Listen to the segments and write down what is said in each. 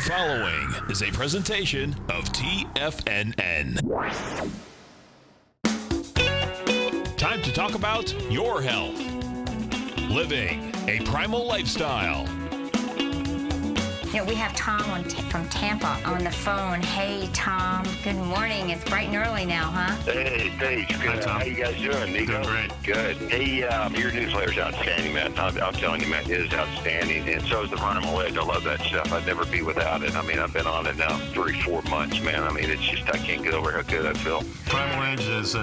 The following is a presentation of TFNN. Time to talk about your health. Living a primal lifestyle. You know, we have Tom from Tampa on the phone. Hey, Tom. Good morning. It's bright and early now, huh? Hey, Paige. Good. Hi, Tom. How you guys doing, Nico? Doing great. Good. Hey, your newsletter's outstanding, man. I'm telling you, man, it is outstanding. And so is the Primal. I love that stuff. I'd never be without it. I mean, I've been on it now 3-4 months, man. I mean, it's just, I can't get over how good I feel. Primal Edge is,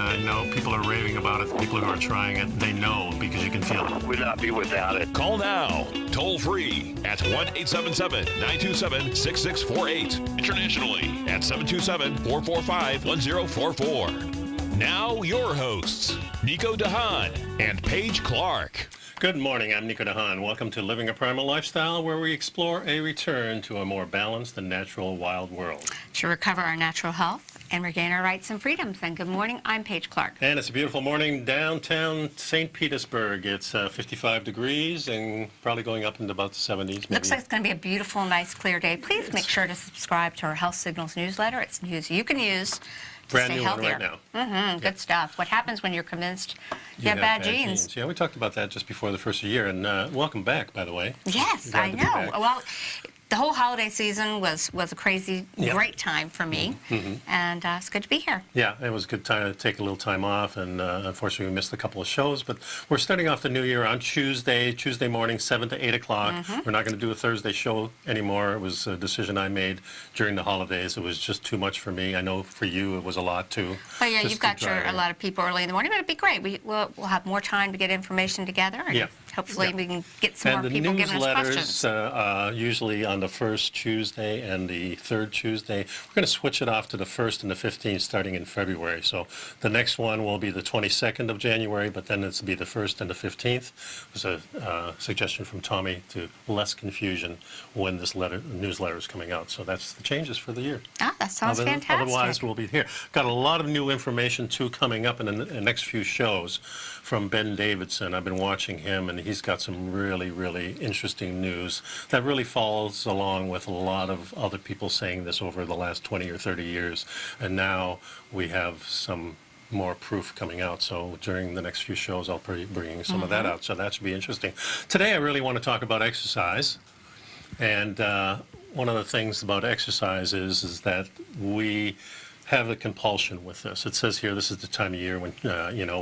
people are raving about it. People who are trying it, they know because you can feel it. Would not be without it. Call now, toll free at 1-877-927-6648. Internationally at 727-445-1044. Now your hosts, Nico de Haan and Paige Clarke. Good morning, I'm Nico de Haan. Welcome to Living a Primal Lifestyle, where we explore a return to a more balanced and natural wild world. To recover our natural health and regain our rights and freedoms. And good morning, I'm Paige Clarke. And it's a beautiful morning downtown St. Petersburg. It's 55 degrees and probably going up into about the 70s. Maybe. Looks like it's going to be a beautiful, nice, clear day. Please make sure to subscribe to our Health Signals newsletter. It's news you can use to Brand stay new healthier. one right now. Good stuff. What happens when you're convinced you have bad genes? Yeah, we talked about that just before the first year. And welcome back, by the way. Yes, Glad I to be know. back. Well, the whole holiday season was a crazy, great time for me, and it's good to be here. Yeah, it was a good time to take a little time off, and unfortunately we missed a couple of shows, but we're starting off the new year on Tuesday morning, 7 to 8 o'clock. We're not going to do a Thursday show anymore. It was a decision I made during the holidays. It was just too much for me. I know for you it was a lot too. Well, yeah, just you've got to drive a in. lot of people early in the morning, but it'd be great. We'll have more time to get information together, and hopefully we can get some more people giving us questions. And the newsletters, usually on the first Tuesday and the third Tuesday, we're going to switch it off to the 1st and the 15th starting in February. So the next one will be the 22nd of January, but then it's be the 1st and the 15th. It was a suggestion from Tommy to less confusion when this newsletter is coming out. So that's the changes for the year. Ah, that sounds fantastic. Otherwise, we'll be here. Got a lot of new information, too, coming up in the next few shows from Ben Davidson. I've been watching him, and he's got some really, really interesting news that really falls along with a lot of other people saying this over the last 20 or 30 years. And now we have some more proof coming out. So during the next few shows, I'll be bringing some of that out. So that should be interesting. Today, I really want to talk about exercise. And one of the things about exercise is that we have a compulsion with this. It says here this is the time of year when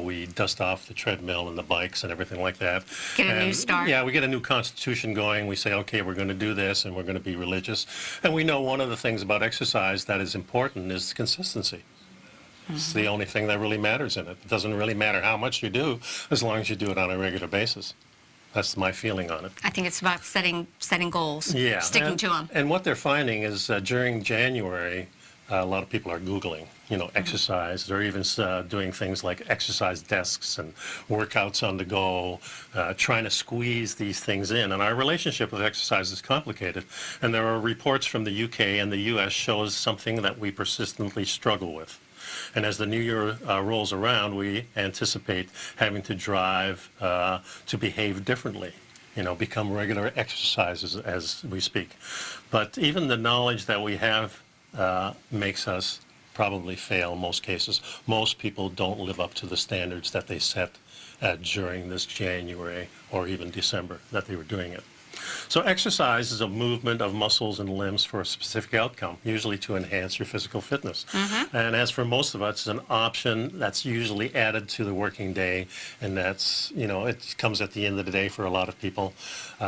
we dust off the treadmill and the bikes and everything like that. Get a new start. Yeah, we get a new constitution going. We say, okay, we're going to do this and we're going to be religious. And we know one of the things about exercise that is important is consistency. It's the only thing that really matters in it. It doesn't really matter how much you do as long as you do it on a regular basis. That's my feeling on it. I think it's about setting goals, sticking to them. And what they're finding is during January, a lot of people are Googling, exercise. They're even doing things like exercise desks and workouts on the go, trying to squeeze these things in. And our relationship with exercise is complicated. And there are reports from the UK and the US shows something that we persistently struggle with. And as the new year rolls around, we anticipate having to drive to behave differently. Become regular exercises as we speak. But even the knowledge that we have makes us probably fail in most cases. Most people don't live up to the standards that they set during this January or even December that they were doing it. So exercise is a movement of muscles and limbs for a specific outcome, usually to enhance your physical fitness. And as for most of us, it's an option that's usually added to the working day, and that's, it comes at the end of the day for a lot of people.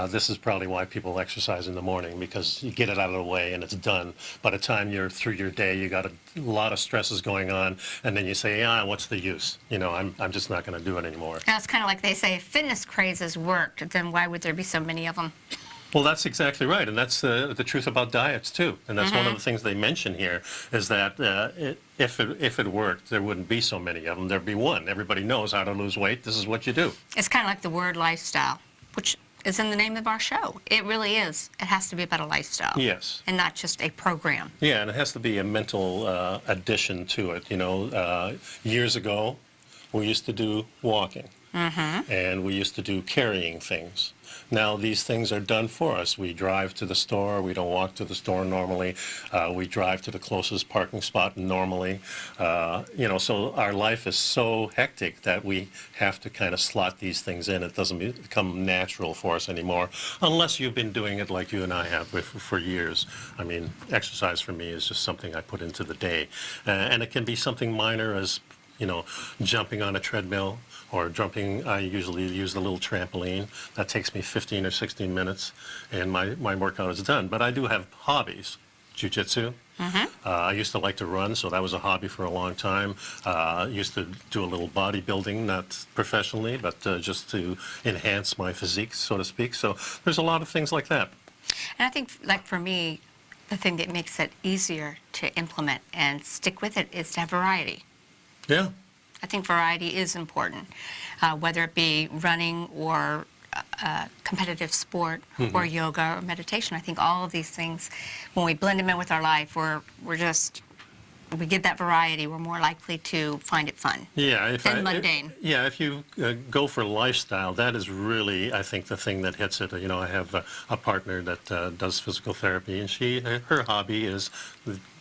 This is probably why people exercise in the morning, because you get it out of the way and it's done. By the time you're through your day, you got a lot of stresses going on, and then you say, what's the use? I'm just not going to do it anymore. Now, it's kind of like they say, if fitness crazes worked, then why would there be so many of them? Well, that's exactly right, and that's the truth about diets too. And that's one of the things they mention here is that if it worked, there wouldn't be so many of them. There'd be one. Everybody knows how to lose weight. This is what you do. It's kind of like the word lifestyle, which is in the name of our show. It really is. It has to be about a lifestyle. Yes. And not just a program. Yeah, and it has to be a mental addition to it. Years ago, we used to do walking. And we used to do carrying things. Now these things are done for us. We drive to the store. We don't walk to the store normally. We drive to the closest parking spot normally. So our life is so hectic that we have to kind of slot these things in. It doesn't become natural for us anymore, unless you've been doing it like you and I have for years. I mean, exercise for me is just something I put into the day. And it can be something minor as, jumping on a treadmill or jumping. I usually use the little trampoline. That takes me 15 or 16 minutes, and my workout is done. But I do have hobbies. Jiu-jitsu. I used to like to run, so that was a hobby for a long time. Used to do a little bodybuilding, not professionally, but just to enhance my physique, so to speak. So there's a lot of things like that. And I think, like for me, the thing that makes it easier to implement and stick with it is to have variety. Yeah. I think variety is important, whether it be running or competitive sport or yoga or meditation. I think all of these things, when we blend them in with our life, we get that variety, we're more likely to find it fun than mundane. If you go for lifestyle, that is really, I think, the thing that hits it. I have a partner that does physical therapy, and her hobby is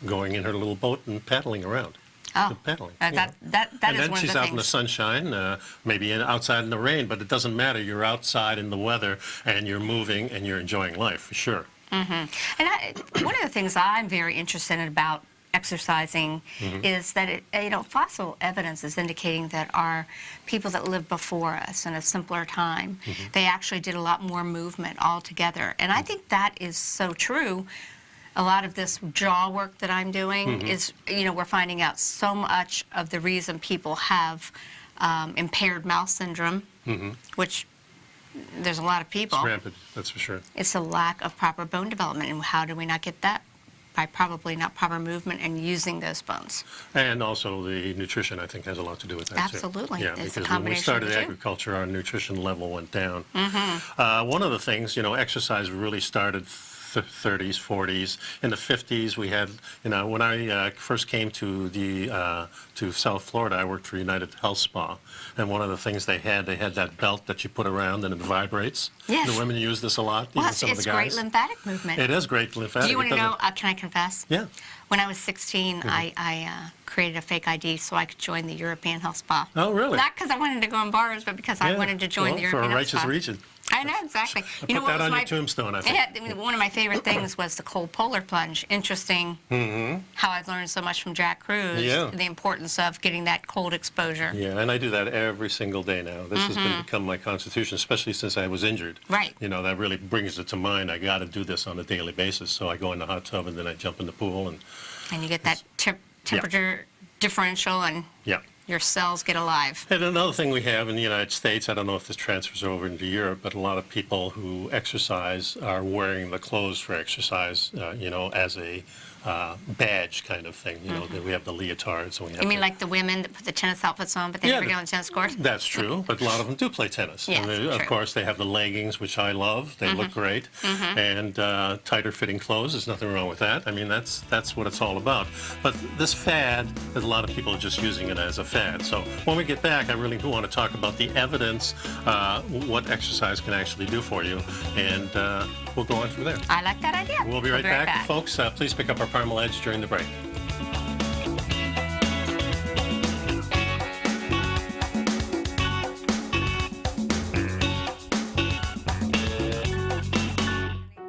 going in her little boat and paddling around. Oh, paddling. that is one of the things. And then she's out in the sunshine, maybe outside in the rain, but it doesn't matter. You're outside in the weather, and you're moving, and you're enjoying life, for sure. And one of the things I'm very interested in about exercising is that fossil evidence is indicating that our people that lived before us in a simpler time, they actually did a lot more movement altogether. And I think that is so true. A lot of this jaw work that I'm doing is, we're finding out so much of the reason people have impaired mouth syndrome, which there's a lot of people. It's rampant, that's for sure. It's a lack of proper bone development. And how do we not get that? By probably not proper movement and using those bones. And also the nutrition, I think, has a lot to do with that, Absolutely. too. Yeah, It's because when we started agriculture, our nutrition level went down. One of the things, exercise really started 30s, 40s. In the 50s, we had, when I first came to South Florida, I worked for United Health Spa. And one of the things they had that belt that you put around and it vibrates. Yes. The women use this a lot, well, even some of the guys. It's great lymphatic movement. It is great lymphatic. Do you want to know, can I confess? Yeah. When I was 16, I created a fake ID so I could join the European Health Spa. Oh, really? Not because I wanted to go in bars, but because I wanted to join the European Health Spa. For a righteous reason. I know, exactly. Put that on your tombstone, I think. One of my favorite things was the cold polar plunge. Interesting how I've learned so much from Jack Cruz, the importance of getting that cold exposure. Yeah, and I do that every single day now. This has become my constitution, especially since I was injured. Right. That really brings it to mind. I got to do this on a daily basis. So I go in the hot tub and then I jump in the pool. And you get that temperature differential and your cells get alive. And another thing we have in the United States, I don't know if this transfers over into Europe, but a lot of people who exercise are wearing the clothes for exercise, as a badge kind of thing. We have the leotards. And we have you mean like the women that put the tennis outfits on, but they never go on the tennis court? That's true, but a lot of them do play tennis. Yes, and of course, they have the leggings, which I love. They look great. And tighter fitting clothes, there's nothing wrong with that. I mean, that's what it's all about. But this fad, there's a lot of people just using it as a fad. So when we get back, I really do want to talk about the evidence, what exercise can actually do for you, and we'll go on from there. I like that idea. We'll be right back. Folks. Please pick up our Primal Edge during the break.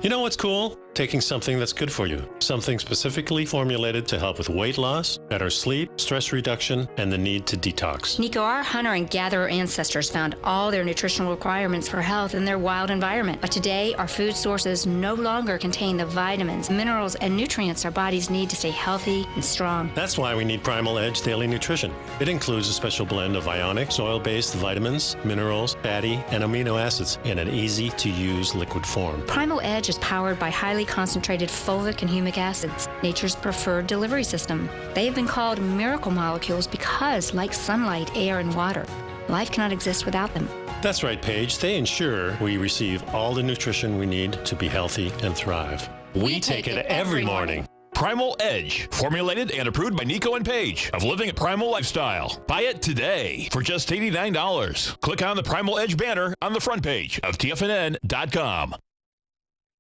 You know what's cool? Taking something that's good for you. Something specifically formulated to help with weight loss, better sleep, stress reduction, and the need to detox. Nico, our hunter and gatherer ancestors found all their nutritional requirements for health in their wild environment. But today, our food sources no longer contain the vitamins, minerals, and nutrients our bodies need to stay healthy and strong. That's why we need Primal Edge Daily Nutrition. It includes a special blend of ionic, soil-based vitamins, minerals, fatty, and amino acids in an easy-to-use liquid form. Primal Edge is powered by highly concentrated fulvic and humic acids, nature's preferred delivery system. They have been called miracle molecules because, like sunlight, air, and water, life cannot exist without them. That's right, Paige. They ensure we receive all the nutrition we need to be healthy and thrive. We take it every morning. Primal Edge, formulated and approved by Nico and Paige of Living a Primal Lifestyle. Buy it today for just $89. Click on the Primal Edge banner on the front page of TFNN.com.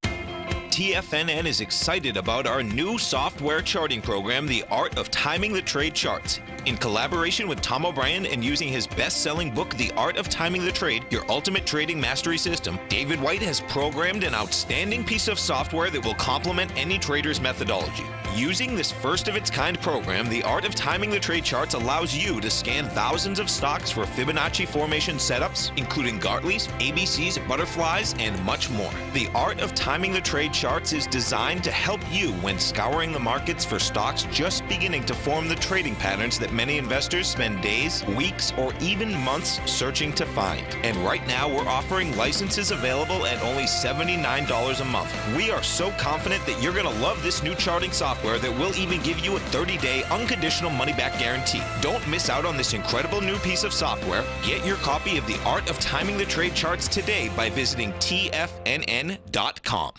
TFNN is excited about our new software charting program, The Art of Timing the Trade Charts. In collaboration with Tom O'Brien and using his best-selling book, The Art of Timing the Trade, Your Ultimate Trading Mastery System, David White has programmed an outstanding piece of software that will complement any trader's methodology. Using this first-of-its-kind program, The Art of Timing the Trade Charts allows you to scan thousands of stocks for Fibonacci formation setups, including Gartley's, ABC's, butterflies, and much more. The Art of Timing the Trade Charts is designed to help you when scouring the markets for stocks just beginning to form the trading patterns that many investors spend days, weeks, or even months searching to find. And right now, we're offering licenses available at only $79 a month. We are so confident that you're going to love this new charting software that will even give you a 30-day unconditional money-back guarantee. Don't miss out on this incredible new piece of software. Get your copy of The Art of Timing the Trade Charts today by visiting TFNN.com.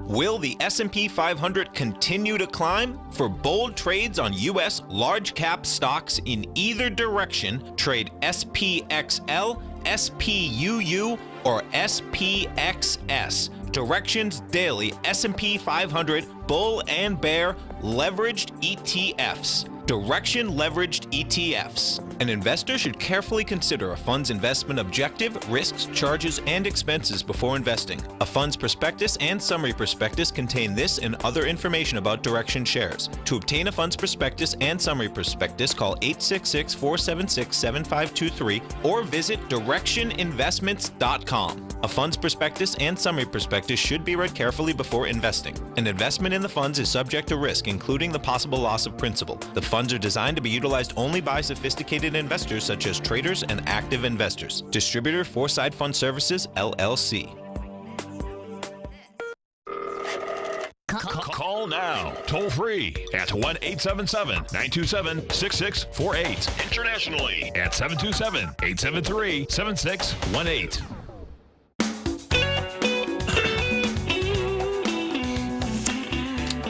Will the S&P 500 continue to climb? For bold trades on U.S. large-cap stocks in either direction, trade SPXL, SPUU, or SPXS. Directions Daily S&P 500 Bull and Bear Leveraged ETFs. Direction Leveraged ETFs. An investor should carefully consider a fund's investment objective, risks, charges, and expenses before investing. A fund's prospectus and summary prospectus contain this and other information about Direction shares. To obtain a fund's prospectus and summary prospectus, call 866-476-7523 or visit directioninvestments.com. A fund's prospectus and summary prospectus should be read carefully before investing. An investment in the funds is subject to risk, including the possible loss of principal. The funds are designed to be utilized only by sophisticated investors such as traders and active investors. Distributor Foreside Fund Services, LLC. Call now, toll free at 1-877-927-6648. Internationally at 727-873-7618.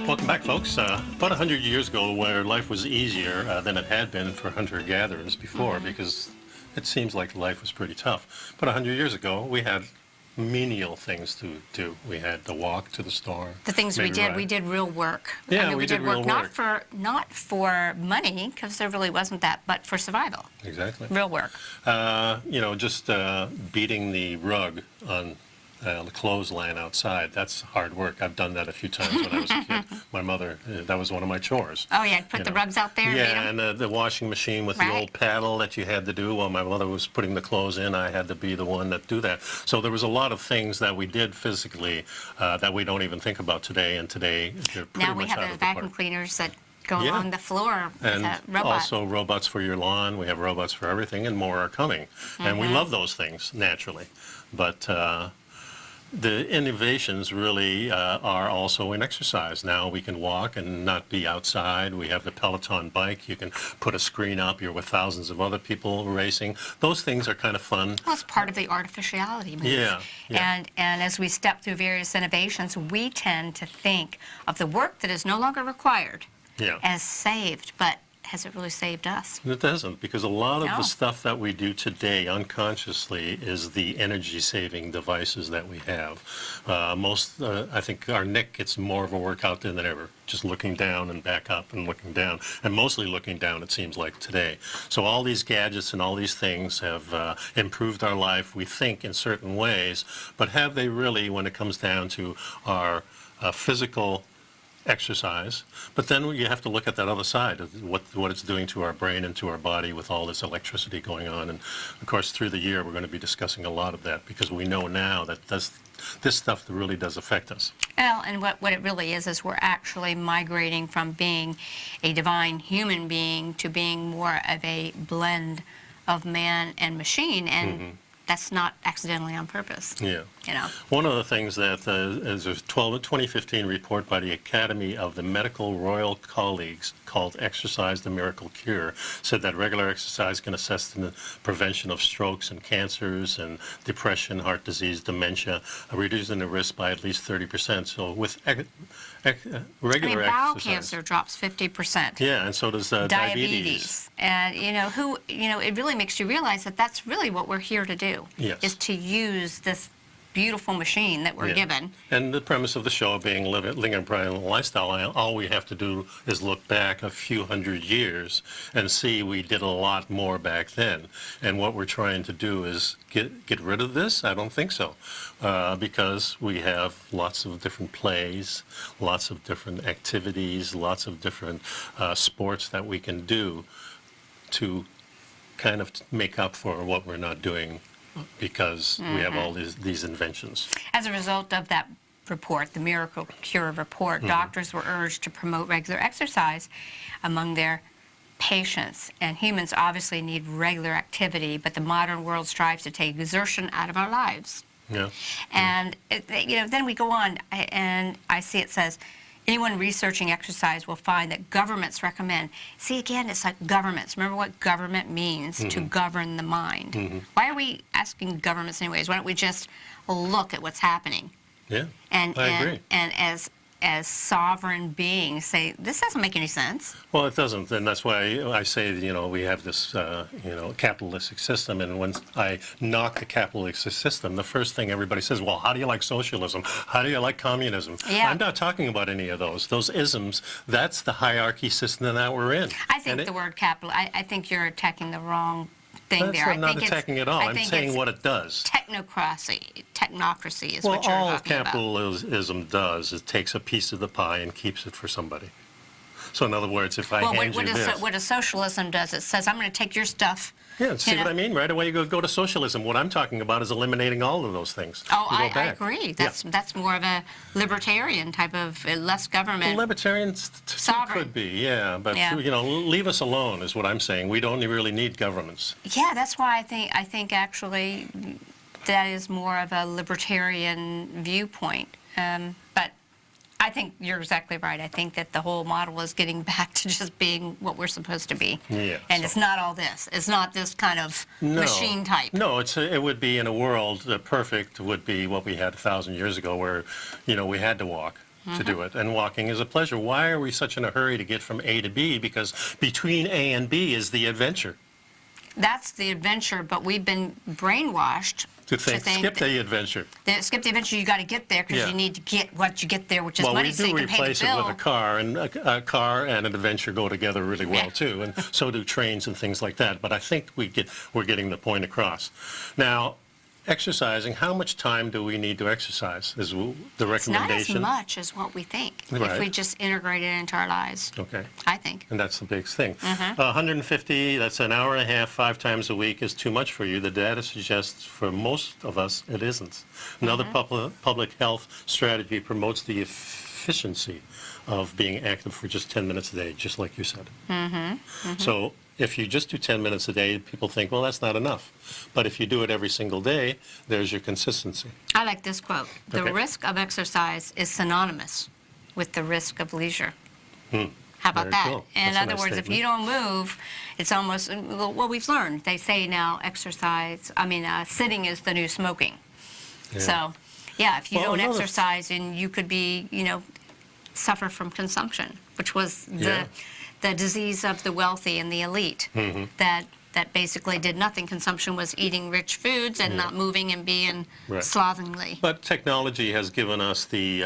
Welcome back, folks. About 100 years ago, where life was easier than it had been for hunter-gatherers before, because it seems like life was pretty tough. But 100 years ago, we had menial things to do. We had to walk to the store. The things we did real work. Yeah, I mean, we did real work. work. Not for money, because there really wasn't that, but for survival. Exactly. Real work. Just beating the rug on the clothesline outside. That's hard work. I've done that a few times when I was a kid. My mother, that was one of my chores. Oh, yeah, put the rugs out there and beat 'em? and the washing machine with the old paddle that you had to do while my mother was putting the clothes in. I had to be the one that do that. So there was a lot of things that we did physically that we don't even think about today, and today they're pretty Now we much have out the of the vacuum park. cleaners that go along the floor with And a robot. also robots for your lawn. We have robots for everything, and more are coming. And we love those things, naturally. But the innovations really are also in exercise. Now we can walk and not be outside. We have the Peloton bike. You can put a screen up. You're with thousands of other people racing. Those things are kind of fun. Well, it's part of the artificiality move. Yeah. And as we step through various innovations, we tend to think of the work that is no longer required as saved, but has it really saved us? It doesn't, because a lot of the stuff that we do today unconsciously is the energy-saving devices that we have. I think our neck gets more of a workout than ever, just looking down and back up and looking down, and mostly looking down, it seems like, today. So all these gadgets and all these things have improved our life, we think, in certain ways, but have they really, when it comes down to our physical exercise? But then you have to look at that other side of what it's doing to our brain and to our body with all this electricity going on. And of course, through the year, we're going to be discussing a lot of that, because we know now that this stuff really does affect us. Well, and what it really is we're actually migrating from being a divine human being to being more of a blend of man and machine, and that's not accidentally on purpose. Yeah. You know. One of the things that is a 2015 report by the Academy of the Medical Royal Colleagues called Exercise, the Miracle Cure, said that regular exercise can assist in the prevention of strokes and cancers and depression, heart disease, dementia, reducing the risk by at least 30%. So with regular bowel exercise. cancer drops 50%. Yeah, and so does diabetes. And it really makes you realize that that's really what we're here to do. Yes. Is to use this beautiful machine that we're given. And the premise of the show being living a primal lifestyle, all we have to do is look back a few hundred years and see we did a lot more back then. And what we're trying to do is get rid of this? I don't think so. Because we have lots of different plays, lots of different activities, lots of different sports that we can do to kind of make up for what we're not doing because we have all these inventions. As a result of that report, the Miracle Cure report, doctors were urged to promote regular exercise among their patients. And humans obviously need regular activity, but the modern world strives to take exertion out of our lives. Yeah. And then we go on, and I see it says, anyone researching exercise will find that governments recommend. See, again, it's like governments. Remember what government means, to govern the mind. Why are we asking governments anyways? Why don't we just look at what's happening? Yeah, And I agree. And as sovereign beings say, this doesn't make any sense. Well, it doesn't, and that's why I say, we have this, capitalistic system, and when I knock the capitalistic system, the first thing everybody says, well, how do you like socialism? How do you like communism? Yeah. I'm not talking about any of those. Those isms, that's the hierarchy system that we're in. I think the word capital, I think you're attacking the wrong thing there. I'm not attacking at all. I'm saying what it does. Technocracy is Well, what you're all talking about. capitalism does is takes a piece of the pie and keeps it for somebody. So in other words, if I hand you this... What a socialism does, it says, I'm going to take your stuff. Yeah, see what I mean? Right away you go to socialism. What I'm talking about is eliminating all of those things. Oh, You go I back. agree. That's more of a libertarian type of less government. Well, libertarians Sovereign. could be, yeah. But, Yeah. leave us alone is what I'm saying. We don't really need governments. Yeah, that's why I think actually that is more of a libertarian viewpoint. But I think you're exactly right. I think that the whole model is getting back to just being what we're supposed to be. Yeah, And so- it's not all this. It's not this kind of machine type. No, it would be in a world, perfect would be what we had 1,000 years ago where, we had to walk to do it. And walking is a pleasure. Why are we such in a hurry to get from A to B? Because between A and B is the adventure. That's the adventure, but we've been brainwashed To think skip the adventure. skip the adventure. You got to get there because Yeah. you need to get what you get there, which is Well, money, we so do you can pay the replace it bill. with a car, and a car and an adventure go together really well Yeah. too, and so do trains and things like that. But I think we're getting the point across. Now, exercising. How much time do we need to exercise? Is the It's not as recommendation? much as what we think if Right. we just integrate it into our lives. Okay. I think. And that's the big thing. 150, that's an hour and a half, 5 times a week is too much for you. The data suggests for most of us it isn't. Another public health strategy promotes the efficiency of being active for just 10 minutes a day, just like you said. So if you just do 10 minutes a day, people think, well, that's not enough. But if you do it every single day, there's your consistency. I like this quote. The Okay. risk of exercise is synonymous with the risk of leisure. How about Very that? cool. In That's a other nice words, if statement. you don't move, it's almost, well, we've learned. They say now sitting is the new smoking. Yeah. So, yeah, if you Well, don't another- exercise, and you could be, suffer from consumption, which was Yeah. the disease of the wealthy and the elite that basically did nothing. Consumption was eating rich foods and not moving and being Right. slovenly. But technology has given us the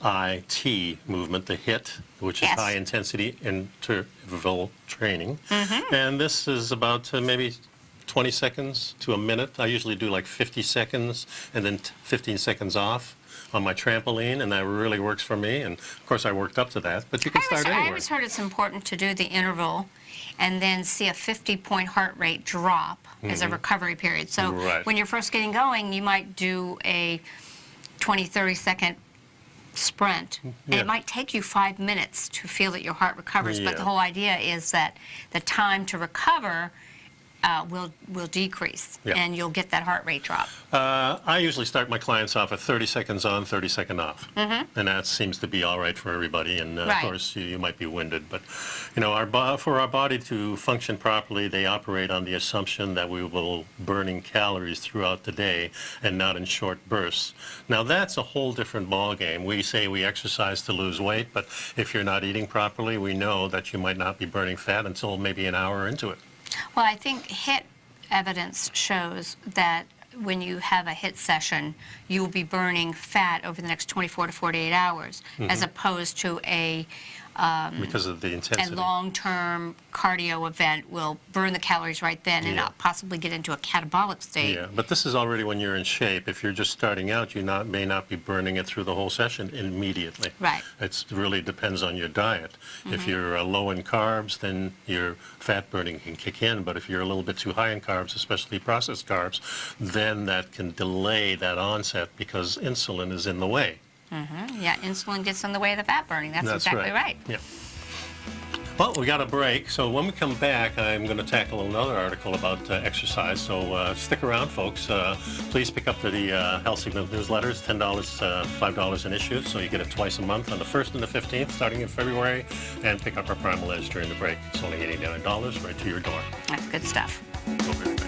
HIIT movement, the HIIT, which is Yes. high intensity interval training. And this is about maybe 20 seconds to a minute. I usually do like 50 seconds and then 15 seconds off on my trampoline, and that really works for me. And of course, I worked up to that, but you can start I anywhere. always heard it's important to do the interval and then see a 50-point heart rate drop as a recovery period. So Right. when you're first getting going, you might do a 20, 30-second sprint. And Yeah. it might take you 5 minutes to feel that your heart recovers. But the Yeah. whole idea is that the time to recover will decrease, Yeah. and you'll get that heart rate drop. I usually start my clients off at 30 seconds on, 30 seconds off. And that seems to be all right for everybody. And of Right. course, you might be winded. But, for our body to function properly, they operate on the assumption that we will burning calories throughout the day and not in short bursts. Now, that's a whole different ballgame. We say we exercise to lose weight, but if you're not eating properly, we know that you might not be burning fat until maybe an hour into it. Well, I think HIIT evidence shows that when you have a HIIT session, you will be burning fat over the next 24 to 48 hours, as opposed to a Because of the intensity. long-term cardio event will burn the calories right then and Yeah. not possibly get into a catabolic state. Yeah, but this is already when you're in shape. If you're just starting out, you may not be burning it through the whole session immediately. Right. It really depends on your diet. If you're low in carbs, then your fat burning can kick in. But if you're a little bit too high in carbs, especially processed carbs, then that can delay that onset because insulin is in the way. Yeah, insulin gets in the way of the fat burning. That's exactly right. Yeah. Well, we got a break, so when we come back, I'm going to tackle another article about exercise. So stick around, folks. Please pick up the Health Signal newsletters, $10, $5 an issue, so you get it twice a month on the 1st and the 15th, starting in February, and pick up our Primal Edge during the break. It's only $89 right to your door. That's good stuff. We'll be right back.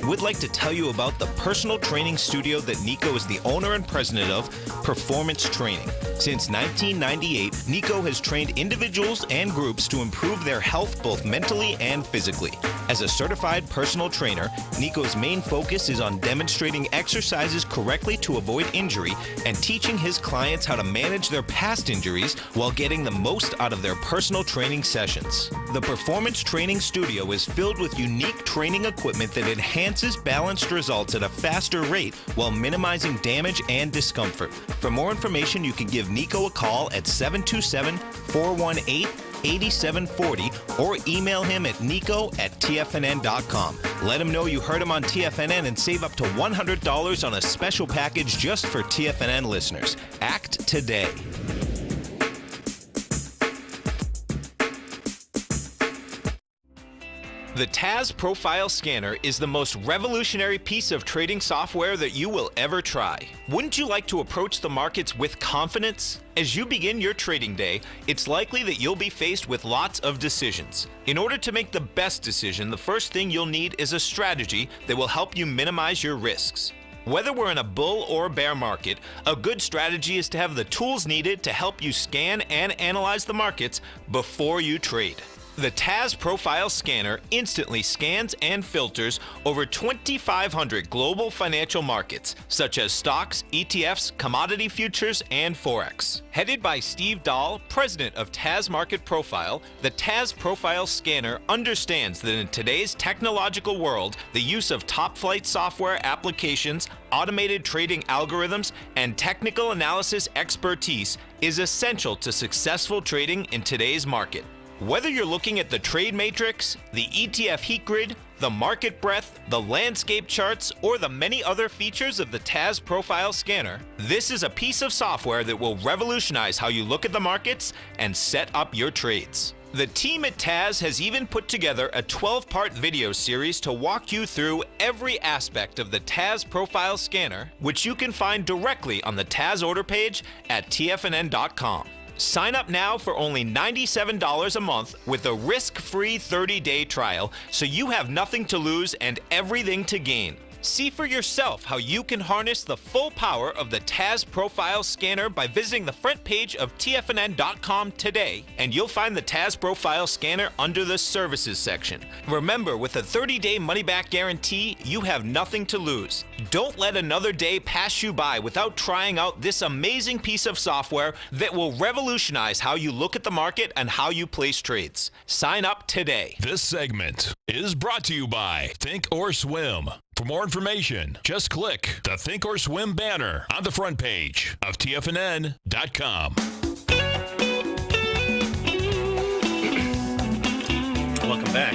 Would like to tell you about the personal training studio that Nico is the owner and president of, Performance Training. Since 1998, Nico has trained individuals and groups to improve their health both mentally and physically. As a certified personal trainer, Nico's main focus is on demonstrating exercises correctly to avoid injury and teaching his clients how to manage their past injuries while getting the most out of their personal training sessions. The Performance Training Studio is filled with unique training equipment that enhances balanced results at a faster rate while minimizing damage and discomfort. For more information, you can give Nico a call at 727-418-8740 or email him at nico@tfnn.com. Let him know you heard him on TFNN and save up to $100 on a special package just for TFNN listeners. Act today. The TAS Profile Scanner is the most revolutionary piece of trading software that you will ever try. Wouldn't you like to approach the markets with confidence? As you begin your trading day, it's likely that you'll be faced with lots of decisions. In order to make the best decision, the first thing you'll need is a strategy that will help you minimize your risks. Whether we're in a bull or bear market, a good strategy is to have the tools needed to help you scan and analyze the markets before you trade. The TAS Profile Scanner instantly scans and filters over 2,500 global financial markets, such as stocks, ETFs, commodity futures, and Forex. Headed by Steve Dahl, president of TAS Market Profile, the TAS Profile Scanner understands that in today's technological world, the use of top-flight software applications, automated trading algorithms, and technical analysis expertise is essential to successful trading in today's market. Whether you're looking at the trade matrix, the ETF heat grid, the market breadth, the landscape charts, or the many other features of the TAS Profile Scanner, this is a piece of software that will revolutionize how you look at the markets and set up your trades. The team at TAS has even put together a 12-part video series to walk you through every aspect of the TAS Profile Scanner, which you can find directly on the TAS order page at tfnn.com. Sign up now for only $97 a month with a risk-free 30-day trial, so you have nothing to lose and everything to gain. See for yourself how you can harness the full power of the TAS Profile Scanner by visiting the front page of tfnn.com today, and you'll find the TAS Profile Scanner under the Services section. Remember, with a 30-day money-back guarantee, you have nothing to lose. Don't let another day pass you by without trying out this amazing piece of software that will revolutionize how you look at the market and how you place trades. Sign up today. This segment is brought to you by Think or Swim. For more information, just click the Think or Swim banner on the front page of TFNN.com. Welcome back.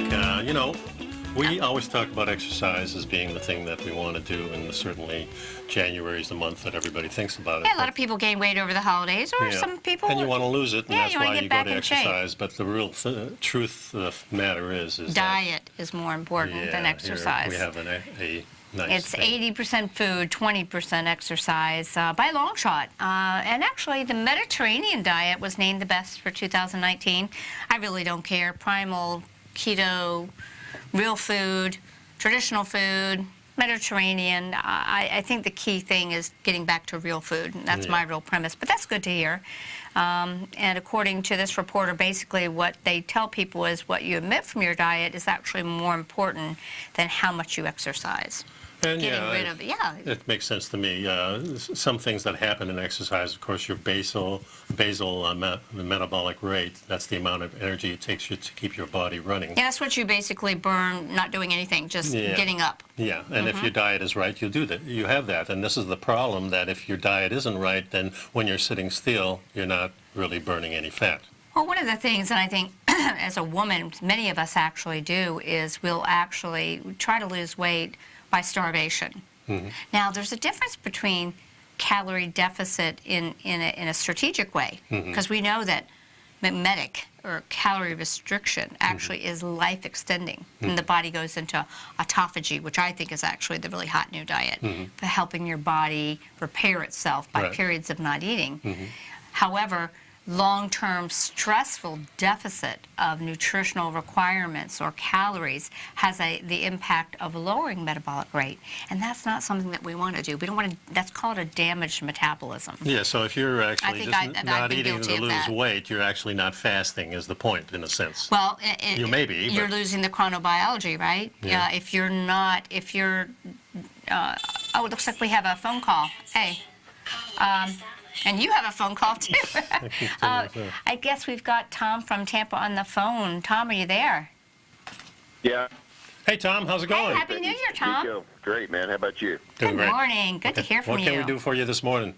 We always talk about exercise as being the thing that we want to do, and certainly January is the month that everybody thinks about it. Yeah, a lot of people gain weight over the holidays, or Yeah. some people. And you want to lose it, and Yeah, that's you wanna why get you go back to in shape. exercise. But the real truth of the matter is that Diet is more important than here exercise. we have a nice It's thing. 80% food, 20% exercise, by a long shot. And actually, the Mediterranean diet was named the best for 2019. I really don't care. Primal, keto, real food, traditional food, Mediterranean. I think the key thing is getting back to real food. And that's my real premise. But that's good to hear. And according to this reporter, basically what they tell people is what you omit from your diet is actually more important than how much you exercise. And Getting rid of it, yeah. It makes sense to me. Some things that happen in exercise, of course, your basal metabolic rate, that's the amount of energy it takes you to keep your body running. Yeah, that's what you basically burn not doing anything, just getting up. Yeah, and if your diet is right, you do that. You have that. And this is the problem, that if your diet isn't right, then when you're sitting still, you're not really burning any fat. Well, one of the things, and I think as a woman, many of us actually do, is we'll actually try to lose weight by starvation. Now, there's a difference between calorie deficit in a strategic way, because we know that mimetic or calorie restriction actually is life extending, and the body goes into autophagy, which I think is actually the really hot new diet for helping your body repair itself by periods of not eating. However, long-term stressful deficit of nutritional requirements or calories has the impact of lowering metabolic rate, and that's not something that we want to do. We don't want to. That's called a damaged metabolism. Yeah, so if you're actually think just I've not been eating guilty to of lose that. weight, you're actually not fasting, is the point, in a sense. Well, You may be, You're but- losing the chronobiology, right? Yeah. If you're not, oh, it looks like we have a phone call. Hey. And you have a phone call, too. I guess we've got Tom from Tampa on the phone. Tom, are you there? Yeah. Hey, Tom, how's it going? Hey, Happy New Year, Tom. Nico, great, man. How about you? Doing Good great. morning. Good to hear from What you. can we do for you this morning?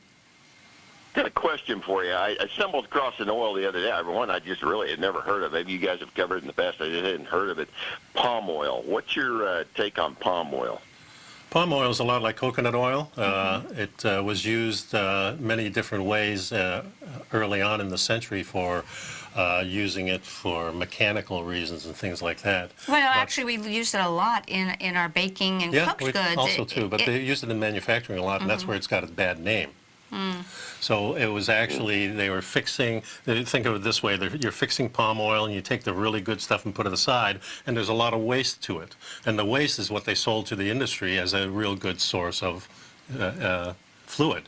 Got a question for you. I stumbled across an oil the other day. One I just really had never heard of. Maybe you guys have covered it in the past. I just hadn't heard of it. Palm oil. What's your take on palm oil? Palm oil is a lot like coconut oil. It was used many different ways early on in the century for using it for mechanical reasons and things like that. Well, But- actually, we used it a lot in our baking and cooked we goods. also too, but they used it in manufacturing a lot, and that's where it's got its bad name. So it was actually, they were fixing, think of it this way, you're fixing palm oil and you take the really good stuff and put it aside, and there's a lot of waste to it. And the waste is what they sold to the industry as a real good source of fluid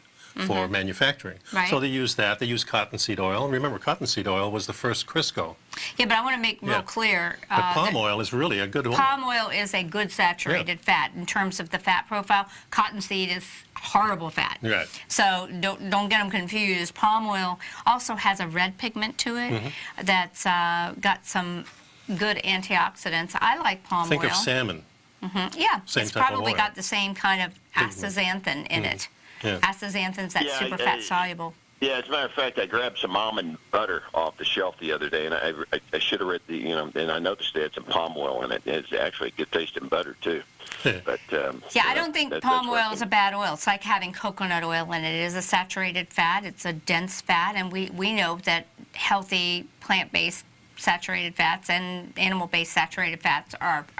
for manufacturing. Right. So they used that. They used cottonseed oil. And remember, cottonseed oil was the first Crisco. Yeah, but I want to make real Yeah. clear. But palm that oil is really a good oil. palm oil is a good saturated fat in terms of the fat profile. Cottonseed is horrible fat. Right. So don't get them confused. Palm oil also has a red pigment to it that's got some good antioxidants. I like palm Think oil. of salmon. Yeah, Same it's type of probably oil. got the same kind of astaxanthin in it. Yeah. Astaxanthin's that Yeah, super fat soluble. Yeah, as a matter of fact, I grabbed some almond butter off the shelf the other day, and I should have read and I noticed they had some palm oil in it. It's actually good tasting butter too. But Yeah, I don't think that's palm what oil is a bad oil. It's like having coconut oil in it. It is a saturated fat. It's a dense fat, and we know that healthy plant-based saturated fats and animal-based saturated fats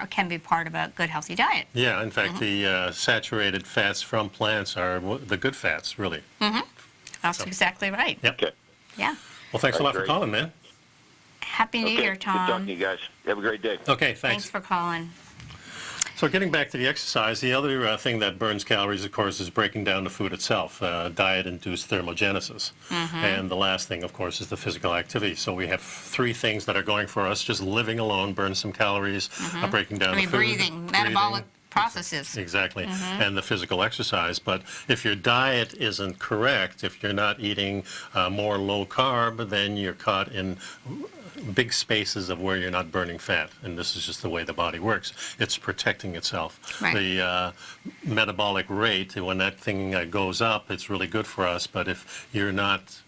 can be part of a good, healthy diet. Yeah, in fact, the saturated fats from plants are the good fats, really. That's exactly right. Yep. Okay. Yeah. Well, thanks a lot for Great. calling, man. Happy New Year, Good talking Tom. to you guys. Have a great day. Okay, Thanks thanks. for calling. So getting back to the exercise, the other thing that burns calories, of course, is breaking down the food itself, diet-induced thermogenesis. And the last thing, of course, is the physical activity. So we have three things that are going for us. Just living alone burns some calories, breaking down the food. Breathing, metabolic processes. Exactly, and the physical exercise. But if your diet isn't correct, if you're not eating more low carb, then you're caught in big spaces of where you're not burning fat, and this is just the way the body works. It's protecting itself. Right. The metabolic rate, when that thing goes up, it's really good for us, but if you're not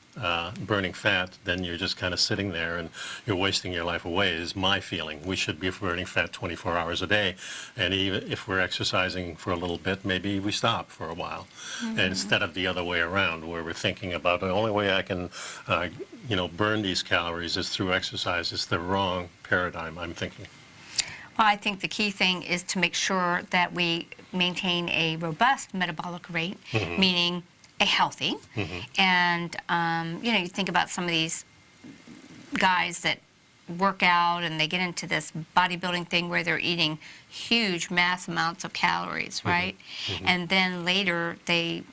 burning fat, then you're just kind of sitting there and you're wasting your life away, is my feeling. We should be burning fat 24 hours a day. And even if we're exercising for a little bit, maybe we stop for a while. And instead of the other way around, where we're thinking about the only way I can, burn these calories is through exercise. It's the wrong paradigm, I'm thinking. Well, I think the key thing is to make sure that we maintain a robust metabolic rate, meaning a healthy. And, you think about some of these guys that work out and they get into this bodybuilding thing where they're eating huge mass amounts of calories, right? And then later they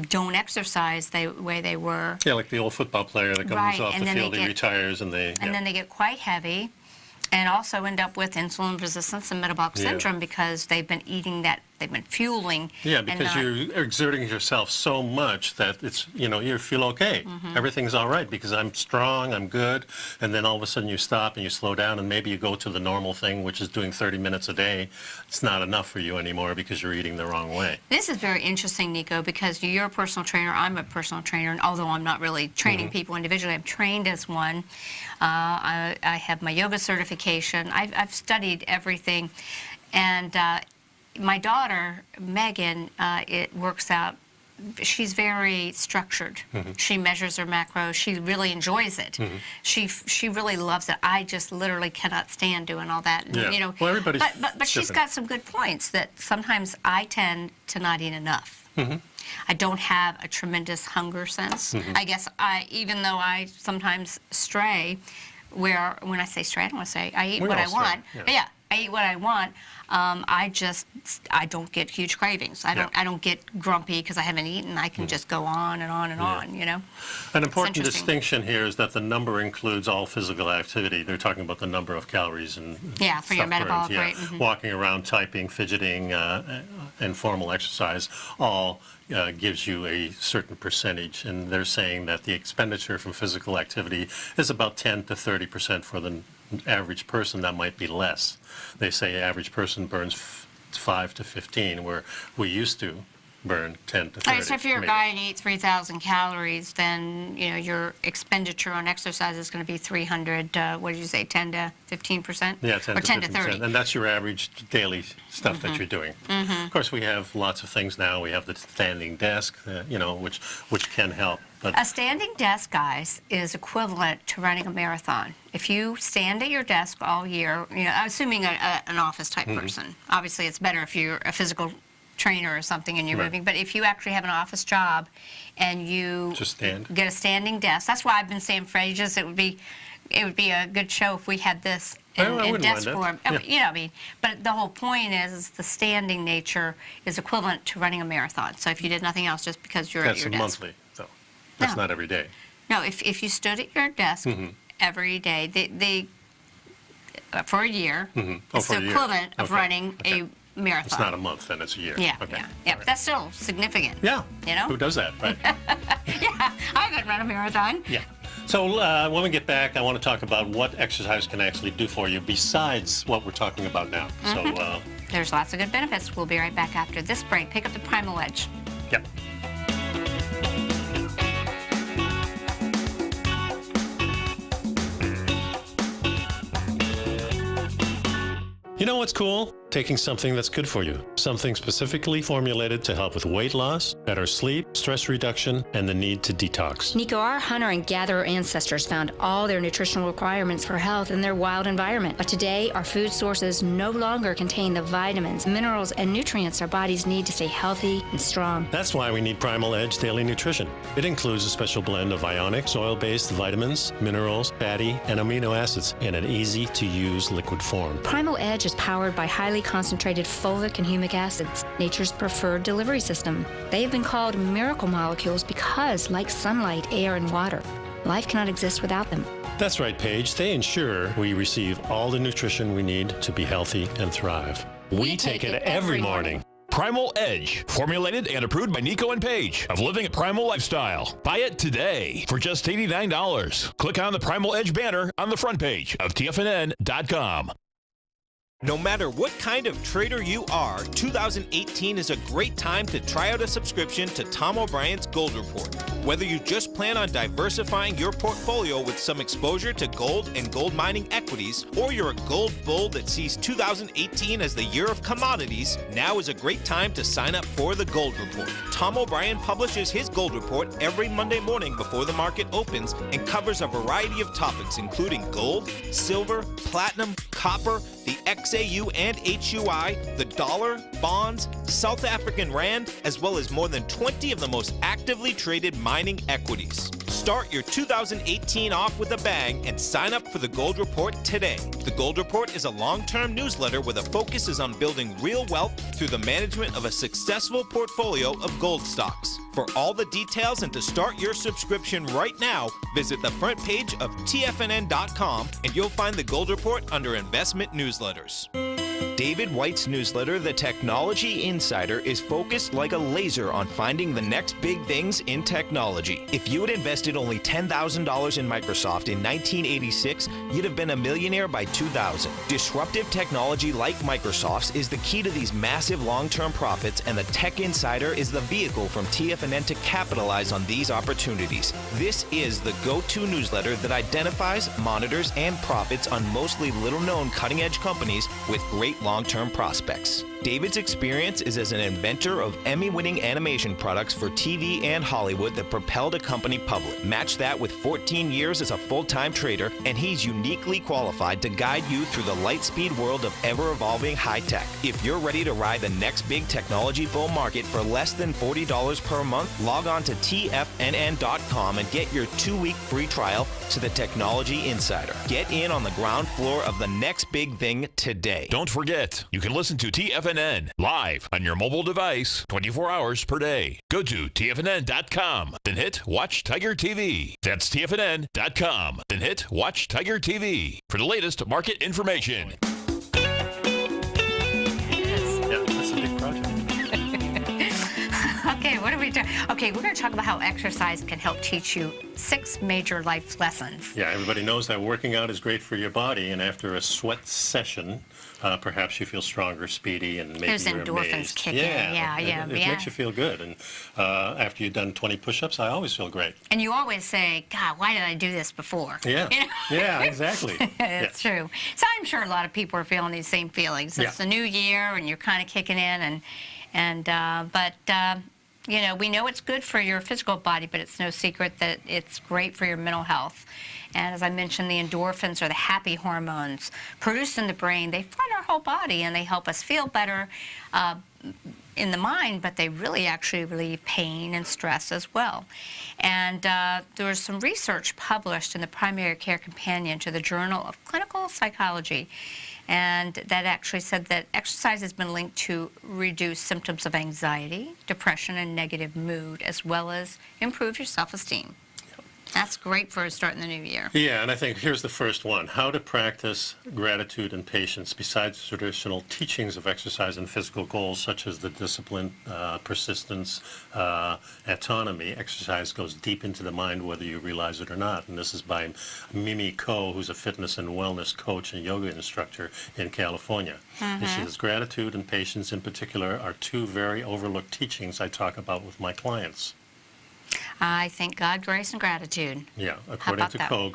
don't exercise the way they were. Yeah, like the old football player that comes off the field, he retires, and then they get quite heavy, and also end up with insulin resistance and metabolic syndrome because they've been eating that, they've been fueling. Yeah, because you're exerting yourself so much that it's, you feel okay. Everything's all right because I'm strong, I'm good, and then all of a sudden you stop and you slow down and maybe you go to the normal thing, which is doing 30 minutes a day. It's not enough for you anymore because you're eating the wrong way. This is very interesting, Nico, because you're a personal trainer, I'm a personal trainer, and although I'm not really training people individually, I'm trained as one. I have my yoga certification. I've studied everything, and my daughter, Megan, it works out. She's very structured. She measures her macros. She really enjoys it. She really loves it. I just literally cannot stand doing all that. Yeah. Well, everybody's but she's got some good points that sometimes I tend to not eat enough. I don't have a tremendous hunger sense. I guess even though I sometimes stray, when I say stray, I don't want to say I eat what I want. Yeah, I eat what I want. I don't get huge cravings. I don't get grumpy because I haven't eaten. I can just go on and on and on, An important distinction here is that the number includes all physical activity. They're talking about the number of calories and for your metabolic rate. Walking around, typing, fidgeting, informal exercise, all gives you a certain percentage. And they're saying that the expenditure from physical activity is about 10 to 30% for the average person. That might be less. They say average person burns 5 to 15, where we used to burn 10 to 30. All right, so if you're a guy and you eat 3,000 calories, then your expenditure on exercise is going to be 300. What did you say, 10 to 15%? Yeah, 10 or to 10 15%. to 30. And that's your average daily stuff that you're doing. Of course, we have lots of things now. We have the standing desk, which can help. But a standing desk, guys, is equivalent to running a marathon. If you stand at your desk all year, assuming an office type person, obviously it's better if you're a physical trainer or something and you're moving, but if you actually have an office job and you just get a standing desk, that's why I've been saying for ages it would be a good show if we had this in desk form. But the whole point is the standing nature is equivalent to running a marathon. So if you did nothing else, just because you're at your desk. That's monthly, though. That's not every day. No, if you stood at your desk every day, they for a year, it's the equivalent of running a marathon. It's not a month, then it's a year. Yeah, yeah. Right. That's still significant. Yeah. Who does that, right? Yeah, I haven't run a marathon. Yeah. So when we get back, I want to talk about what exercise can actually do for you besides what we're talking about now. So there's lots of good benefits. We'll be right back after this break. Pick up the Primal Edge. Yep. You know what's cool? Taking something that's good for you. Something specifically formulated to help with weight loss, better sleep, stress reduction, and the need to detox. Nico, our hunter and gatherer ancestors found all their nutritional requirements for health in their wild environment. But today, our food sources no longer contain the vitamins, minerals, and nutrients our bodies need to stay healthy and strong. That's why we need Primal Edge Daily Nutrition. It includes a special blend of ionic, oil-based vitamins, minerals, fatty, and amino acids in an easy-to-use liquid form. Primal Edge is powered by highly concentrated fulvic and humic acids, nature's preferred delivery system. They have been called miracle molecules because, like sunlight, air, and water, life cannot exist without them. That's right, Paige. They ensure we receive all the nutrition we need to be healthy and thrive. We take it every morning. Primal Edge, formulated and approved by Nico and Paige of Living a Primal Lifestyle. Buy it today for just $89. Click on the Primal Edge banner on the front page of TFNN.com. No matter what kind of trader you are, 2018 is a great time to try out a subscription to Tom O'Brien's Gold Report. Whether you just plan on diversifying your portfolio with some exposure to gold and gold mining equities, or you're a gold bull that sees 2018 as the year of commodities, now is a great time to sign up for the Gold Report. Tom O'Brien publishes his Gold Report every Monday morning before the market opens and covers a variety of topics including gold, silver, platinum, copper, the XAU and HUI, the dollar, bonds, South African rand, as well as more than 20 of the most actively traded mining equities. Start your 2018 off with a bang and sign up for the Gold Report today. The Gold Report is a long-term newsletter where the focus is on building real wealth through the management of a successful portfolio of gold stocks. For all the details and to start your subscription right now, visit the front page of TFNN.com and you'll find the Gold Report under Investment Newsletters. David White's newsletter, The Technology Insider, is focused like a laser on finding the next big things in technology. If you had invested only $10,000 in Microsoft in 1986, you'd have been a millionaire by 2000. Disruptive technology like Microsoft's is the key to these massive long-term profits, and the Tech Insider is the vehicle from TFNN to capitalize on these opportunities. This is the go-to newsletter that identifies, monitors, and profits on mostly little-known cutting-edge companies with great long-term prospects. David's experience is as an inventor of Emmy-winning animation products for TV and Hollywood that propelled a company public. Match that with 14 years as a full-time trader, and he's uniquely qualified to guide you through the light-speed world of ever-evolving high-tech. If you're ready to ride the next big technology bull market for less than $40 per month, log on to TFNN.com and get your 2-week free trial to the Technology Insider. Get in on the ground floor of the next big thing today. Don't forget, you can listen to TFNN live on your mobile device 24 hours per day. Go to TFNN.com, then hit Watch Tiger TV. That's TFNN.com, then hit Watch Tiger TV for the latest market information. Yeah, that's a big project. Okay, what are we doing? Okay, we're going to talk about how exercise can help teach you 6 major life lessons. Yeah, everybody knows that working out is great for your body, and after a sweat session, perhaps you feel stronger, speedy, and maybe Those you're endorphins amazed. kick in. Yeah. It makes you feel good. And after you've done 20 push-ups, I always feel great. And you always say, God, why did I do this before? Yeah, You know? yeah, exactly. It's true. So I'm sure a lot of people are feeling these same feelings. It's the new year, and you're kind of kicking in, but you know, we know it's good for your physical body, but it's no secret that it's great for your mental health. And as I mentioned, the endorphins are the happy hormones produced in the brain. They flood our whole body, and they help us feel better in the mind, but they really actually relieve pain and stress as well. And there was some research published in the Primary Care Companion to the Journal of Clinical Psychology, and that actually said that exercise has been linked to reduce symptoms of anxiety, depression, and negative mood, as well as improve your self-esteem. That's great for starting the new year. Yeah, and I think here's the first one. How to practice gratitude and patience besides traditional teachings of exercise and physical goals, such as the discipline, persistence, autonomy. Exercise goes deep into the mind, whether you realize it or not. And this is by Mimi Ko, who's a fitness and wellness coach and yoga instructor in California. And she says gratitude and patience in particular are 2 very overlooked teachings I talk about with my clients. I thank God, grace, and gratitude. Yeah, according to that? Ko,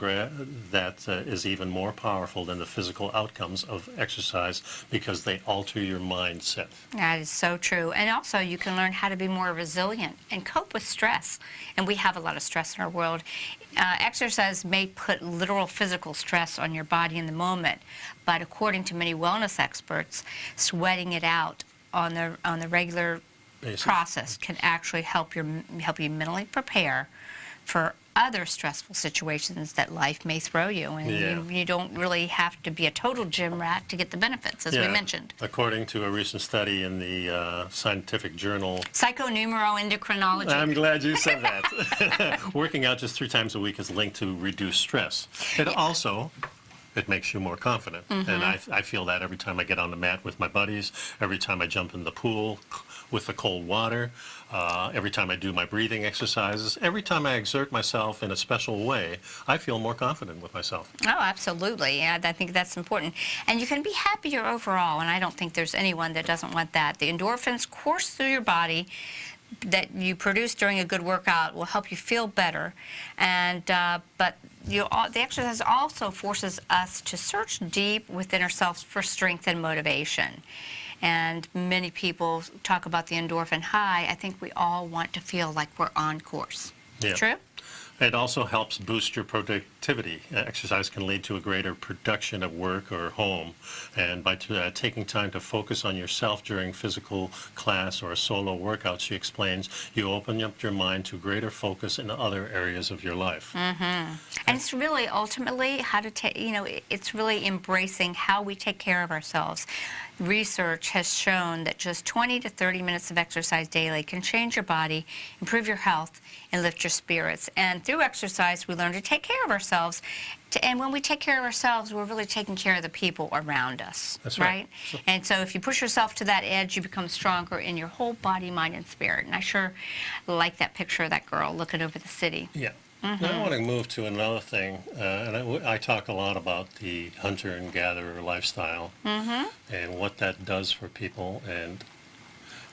that is even more powerful than the physical outcomes of exercise because they alter your mindset. That is so true. And also, you can learn how to be more resilient and cope with stress. And we have a lot of stress in our world. Exercise may put literal physical stress on your body in the moment, but according to many wellness experts, sweating it out on the regular process can actually help you mentally prepare for other stressful situations that life may throw you, and you don't really have to be a total gym rat to get the benefits, as we mentioned. According to a recent study in the scientific journal Psychoneuroendocrinology. I'm glad you said that. Working out just 3 times a week is linked to reduced stress. It it makes you more confident. And I feel that every time I get on the mat with my buddies, every time I jump in the pool with the cold water, every time I do my breathing exercises, every time I exert myself in a special way, I feel more confident with myself. Oh, absolutely. Yeah, I think that's important. And you can be happier overall, and I don't think there's anyone that doesn't want that. The endorphins course through your body that you produce during a good workout will help you feel better. And but the exercise also forces us to search deep within ourselves for strength and motivation. And many people talk about the endorphin high. I think we all want to feel like we're on course. Yeah. True? It also helps boost your productivity. Exercise can lead to a greater production at work or home. And by taking time to focus on yourself during physical class or a solo workout, she explains, you open up your mind to greater focus in other areas of your life. And it's really ultimately how to take, it's really embracing how we take care of ourselves. Research has shown that just 20 to 30 minutes of exercise daily can change your body, improve your health, and lift your spirits. And through exercise, we learn to take care of ourselves. And when we take care of ourselves, we're really taking care of the people around us. That's right. And so if you push yourself to that edge, you become stronger in your whole body, mind, and spirit. And I sure like that picture of that girl looking over the city. Yeah. Now I want to move to another thing, and I talk a lot about the hunter and gatherer lifestyle and what that does for people. And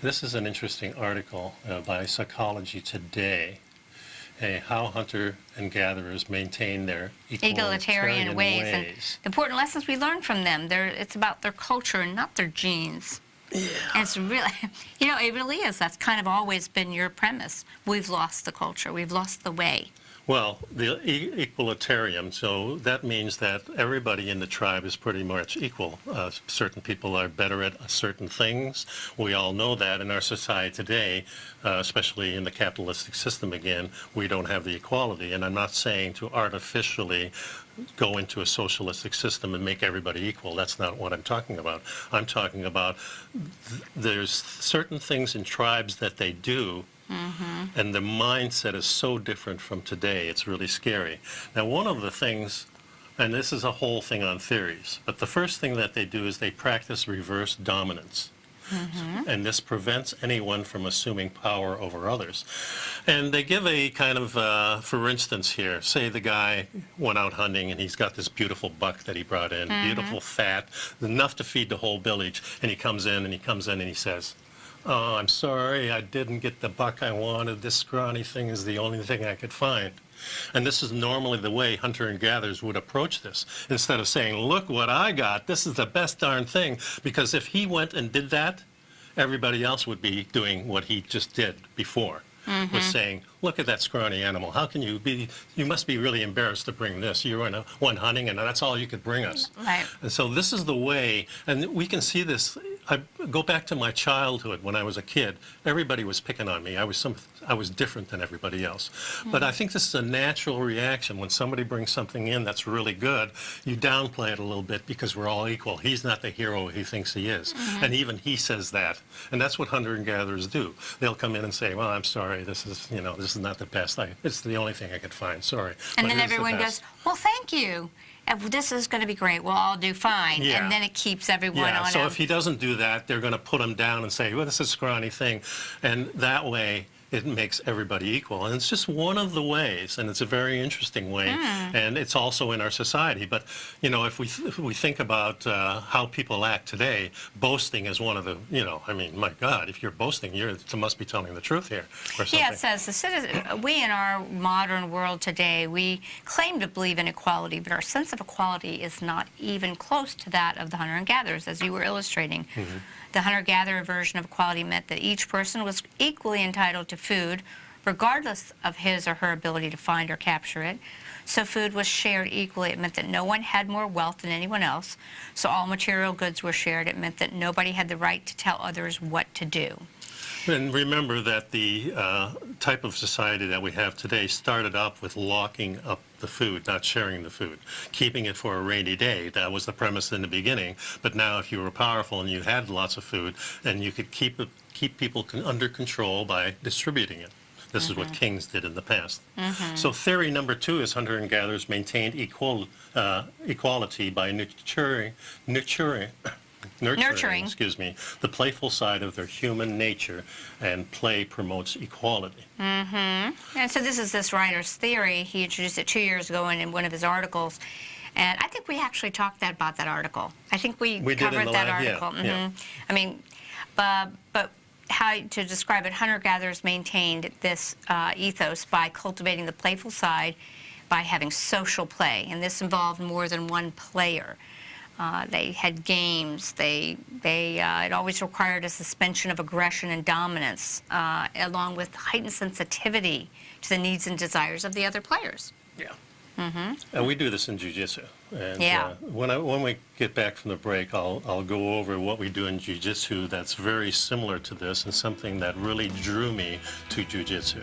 this is an interesting article by Psychology Today, how hunter and gatherers maintain their egalitarian ways. And the important lessons we learn from them. It's about their culture and not their genes. Yeah. And it's really, it really is. That's kind of always been your premise. We've lost the culture. We've lost the way. Well, the equalitarian, so that means that everybody in the tribe is pretty much equal. Certain people are better at certain things. We all know that in our society today, especially in the capitalistic system again, we don't have the equality. And I'm not saying to artificially go into a socialistic system and make everybody equal. That's not what I'm talking about. I'm talking about there's certain things in tribes that they do, and the mindset is so different from today, it's really scary. Now, one of the things, and this is a whole thing on theories, but the first thing that they do is they practice reverse dominance. And this prevents anyone from assuming power over others. And they give a kind of, for instance here, say the guy went out hunting and he's got this beautiful buck that he brought in, beautiful fat, enough to feed the whole village, and he comes in and he says, "Oh, I'm sorry, I didn't get the buck I wanted. This scrawny thing is the only thing I could find." And this is normally the way hunter and gatherers would approach this. Instead of saying, "Look what I got, this is the best darn thing," because if he went and did that, everybody else would be doing what he just did before. Was saying, "Look at that scrawny animal. How can you be, you must be really embarrassed to bring this. You went one hunting and that's all you could bring us." Right. And so this is the way, and we can see this. I go back to my childhood when I was a kid. Everybody was picking on me. I was different than everybody else. But I think this is a natural reaction. When somebody brings something in that's really good, you downplay it a little bit because we're all equal. He's not the hero he thinks he is. And even he says that. And that's what hunter and gatherers do. They'll come in and say, "Well, I'm sorry, this is not the best. It's the only thing I could find. Sorry." And But then it is the everyone best. goes, "Well, thank you. This is going to be great. We'll all do fine." Yeah. And then it keeps everyone on. So if he doesn't do that, they're going to put him down and say, "Well, this is a scrawny thing." And that way, it makes everybody equal. And it's just one of the ways, and it's a very interesting way, and it's also in our society. But, if we think about how people act today, boasting is one of the, my God, if you're boasting, you must be telling the truth here or something. Yeah, it says, we in our modern world today, we claim to believe in equality, but our sense of equality is not even close to that of the hunter and gatherers, as you were illustrating. The hunter-gatherer version of equality meant that each person was equally entitled to food, regardless of his or her ability to find or capture it. So food was shared equally. It meant that no one had more wealth than anyone else. So all material goods were shared. It meant that nobody had the right to tell others what to do. And remember that the type of society that we have today started up with locking up the food, not sharing the food, keeping it for a rainy day. That was the premise in the beginning. But now if you were powerful and you had lots of food, then you could keep people under control by distributing it. This is what kings did in the past. So theory number 2 is hunter and gatherers maintained equality by nurturing, excuse me, the playful side of their human nature, and play promotes equality. And so this is this writer's theory. He introduced it 2 years ago in one of his articles. And I think we actually talked about that article. I think we covered that article. Yeah. I mean, but how to describe it, hunter-gatherers maintained this ethos by cultivating the playful side, by having social play, and this involved more than one player. They had games. It always required a suspension of aggression and dominance, along with heightened sensitivity to the needs and desires of the other players. Yeah. And we do this in jiu-jitsu. And Yeah. when we get back from the break, I'll go over what we do in jiu-jitsu that's very similar to this and something that really drew me to jiu-jitsu.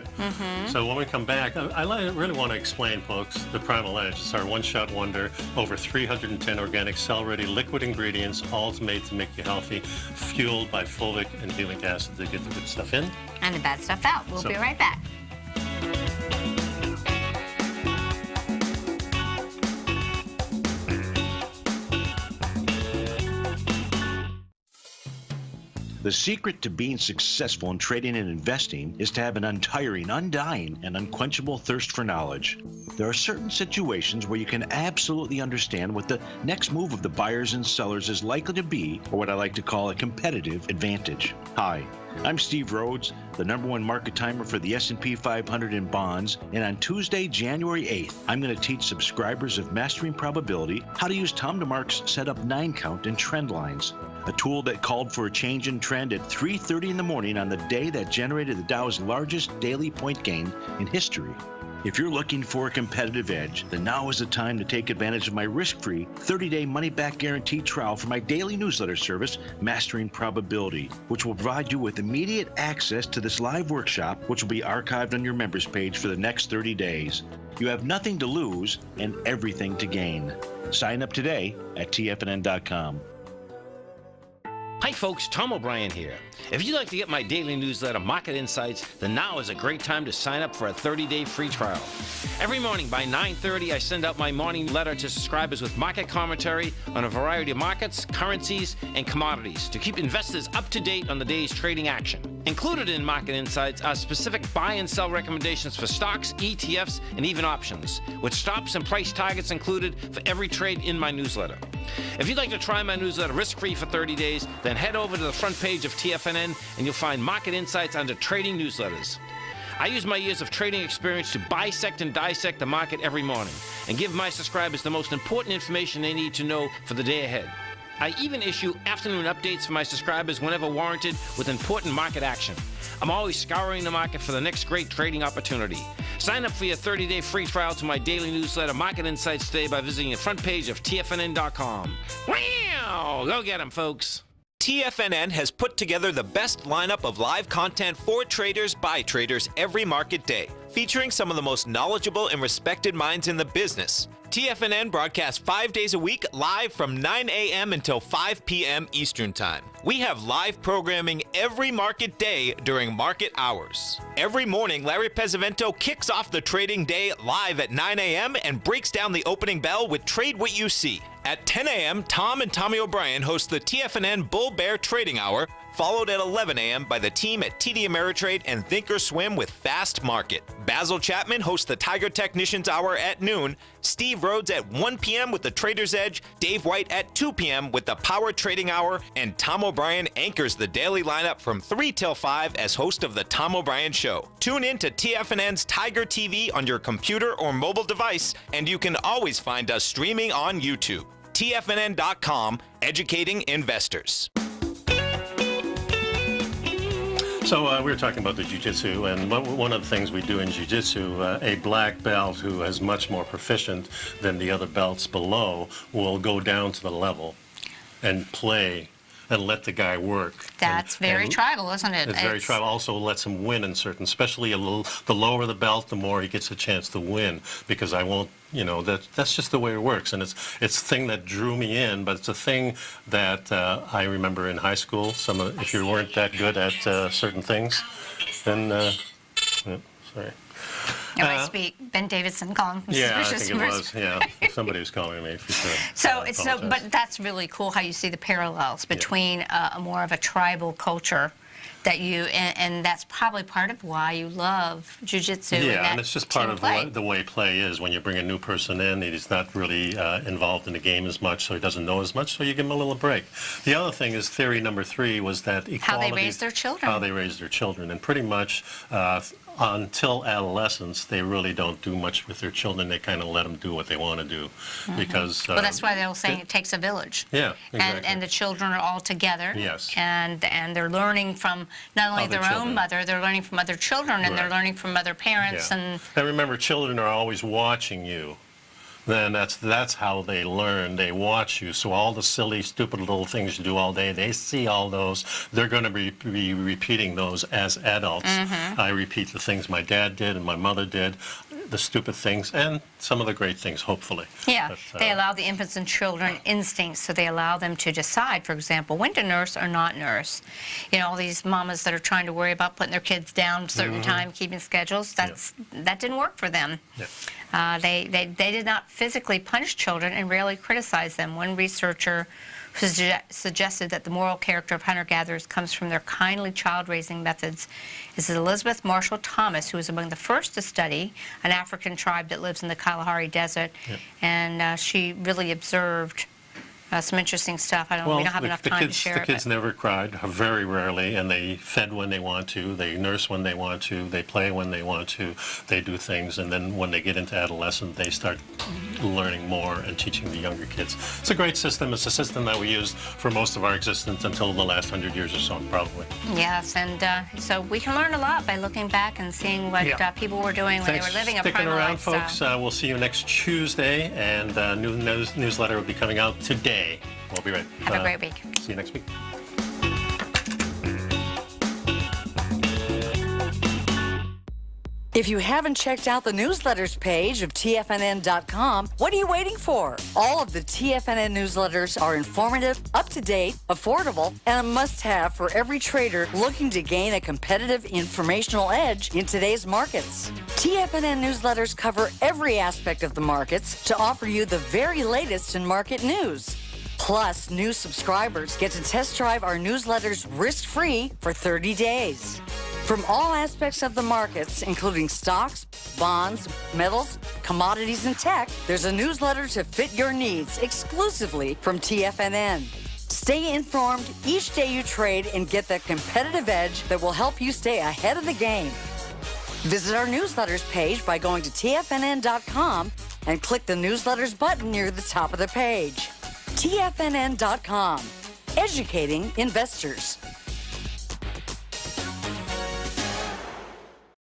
So when we come back, I really want to explain, folks, the Primal Edge. It's our one-shot wonder, over 310 organic cell-ready liquid ingredients, all made to make you healthy, fueled by fulvic and humic acid to get the good stuff in. And the bad stuff out. We'll be right back. The secret to being successful in trading and investing is to have an untiring, undying, and unquenchable thirst for knowledge. There are certain situations where you can absolutely understand what the next move of the buyers and sellers is likely to be, or what I like to call a competitive advantage. Hi, I'm Steve Rhodes, the #1 market timer for the S&P 500 in bonds, and on Tuesday, January 8th, I'm going to teach subscribers of Mastering Probability how to use Tom DeMark's setup 9-count and trend lines, a tool that called for a change in trend at 3:30 in the morning on the day that generated the Dow's largest daily point gain in history. If you're looking for a competitive edge, then now is the time to take advantage of my risk-free 30-day money-back guarantee trial for my daily newsletter service, Mastering Probability, which will provide you with immediate access to this live workshop, which will be archived on your members page for the next 30 days. You have nothing to lose and everything to gain. Sign up today at TFNN.com. Hi folks, Tom O'Brien here. If you'd like to get my daily newsletter, Market Insights, then now is a great time to sign up for a 30-day free trial. Every morning by 9:30, I send out my morning letter to subscribers with market commentary on a variety of markets, currencies, and commodities to keep investors up to date on the day's trading action. Included in Market Insights are specific buy and sell recommendations for stocks, ETFs, and even options, with stops and price targets included for every trade in my newsletter. If you'd like to try my newsletter risk-free for 30 days, then head over to the front page of TFNN and you'll find Market Insights under Trading Newsletters. I use my years of trading experience to bisect and dissect the market every morning and give my subscribers the most important information they need to know for the day ahead. I even issue afternoon updates for my subscribers whenever warranted with important market action. I'm always scouring the market for the next great trading opportunity. Sign up for your 30-day free trial to my daily newsletter, Market Insights, today by visiting the front page of TFNN.com. Wow! Go get 'em, folks. TFNN has put together the best lineup of live content for traders by traders every market day, featuring some of the most knowledgeable and respected minds in the business. TFNN broadcasts 5 days a week live from 9 a.m. until 5 p.m. Eastern Time. We have live programming every market day during market hours. Every morning, Larry Pesavento kicks off the trading day live at 9 a.m. and breaks down the opening bell with Trade What You See. At 10 a.m., Tom and Tommy O'Brien host the TFNN Bull Bear Trading Hour, followed at 11 a.m. by the team at TD Ameritrade and Thinkorswim with Fast Market. Basil Chapman hosts the Tiger Technicians Hour at noon, Steve Rhodes at 1 p.m. with the Trader's Edge, Dave White at 2 p.m. with the Power Trading Hour, and Tom O'Brien anchors the daily lineup from 3 till 5 as host of the Tom O'Brien Show. Tune in to TFNN's Tiger TV on your computer or mobile device, and you can always find us streaming on YouTube. TFNN.com, educating investors. So we were talking about the jiu-jitsu, and one of the things we do in jiu-jitsu, a black belt who is much more proficient than the other belts below will go down to the level and play and let the guy work. That's very tribal, isn't it? It's very tribal. Also lets him win in certain, especially the lower the belt, the more he gets a chance to win, because I won't, you know, that's just the way it works. And it's a thing that drew me in, but it's a thing that I remember in high school. If you weren't that good at certain things, then sorry. No, I speak. Ben Davidson calling from Yeah, I Suspicious think it Rumors. was. Yeah, somebody was calling me for sure. But that's really cool how you see the parallels between more of a tribal culture that and that's probably part of why you love jiu-jitsu. Yeah, and it's just part of the way play is. When you bring a new person in, he's not really involved in the game as much, so he doesn't know as much, so you give him a little break. The other thing is theory number 3 was that equality. How they raise their children. How they raise their children. And pretty much until adolescence, they really don't do much with their children. They kind of let them do what they want to do. Because well, that's why they're saying it takes a village. Yeah, exactly. And the children are all together. Yes. And they're learning from not only Other their own children. mother, they're learning from other children, and they're Right. learning from other parents. Yeah. And remember, children are always watching you. Then that's how they learn. They watch you. So all the silly, stupid little things you do all day, they see all those. They're going to be repeating those as adults. I repeat the things my dad did and my mother did, the stupid things, and some of the great things, hopefully. Yeah, But, they allow the infants and children instincts, so they allow them to decide, for example, when to nurse or not nurse. You know, all these mamas that are trying to worry about putting their kids down a certain time, keeping schedules, that didn't work for them. Yeah. They did not physically punish children and rarely criticize them. One researcher suggested that the moral character of hunter-gatherers comes from their kindly child-raising methods. This is Elizabeth Marshall Thomas, who was among the first to study an African tribe that lives in the Kalahari Desert, and she really observed some interesting stuff. We don't have enough time to share the it. kids never cried, very rarely, and they fed when they want to, they nurse when they want to, they play when they want to, they do things, and then when they get into adolescence, they start learning more and teaching the younger kids. It's a great system. It's a system that we used for most of our existence until the last 100 years or so, probably. Yes, and so we can learn a lot by looking back and seeing what people were doing when they were living a Thanks for primal sticking around, lifestyle. folks. We'll see you next Tuesday, and new newsletter will be coming out today. We'll be right. Have a great week. See you next week. If you haven't checked out the newsletters page of TFNN.com, what are you waiting for? All of the TFNN newsletters are informative, up-to-date, affordable, and a must-have for every trader looking to gain a competitive informational edge in today's markets. TFNN newsletters cover every aspect of the markets to offer you the very latest in market news. Plus, new subscribers get to test drive our newsletters risk-free for 30 days. From all aspects of the markets, including stocks, bonds, metals, commodities, and tech, there's a newsletter to fit your needs exclusively from TFNN. Stay informed each day you trade and get that competitive edge that will help you stay ahead of the game. Visit our newsletters page by going to TFNN.com and click the newsletters button near the top of the page. TFNN.com, educating investors.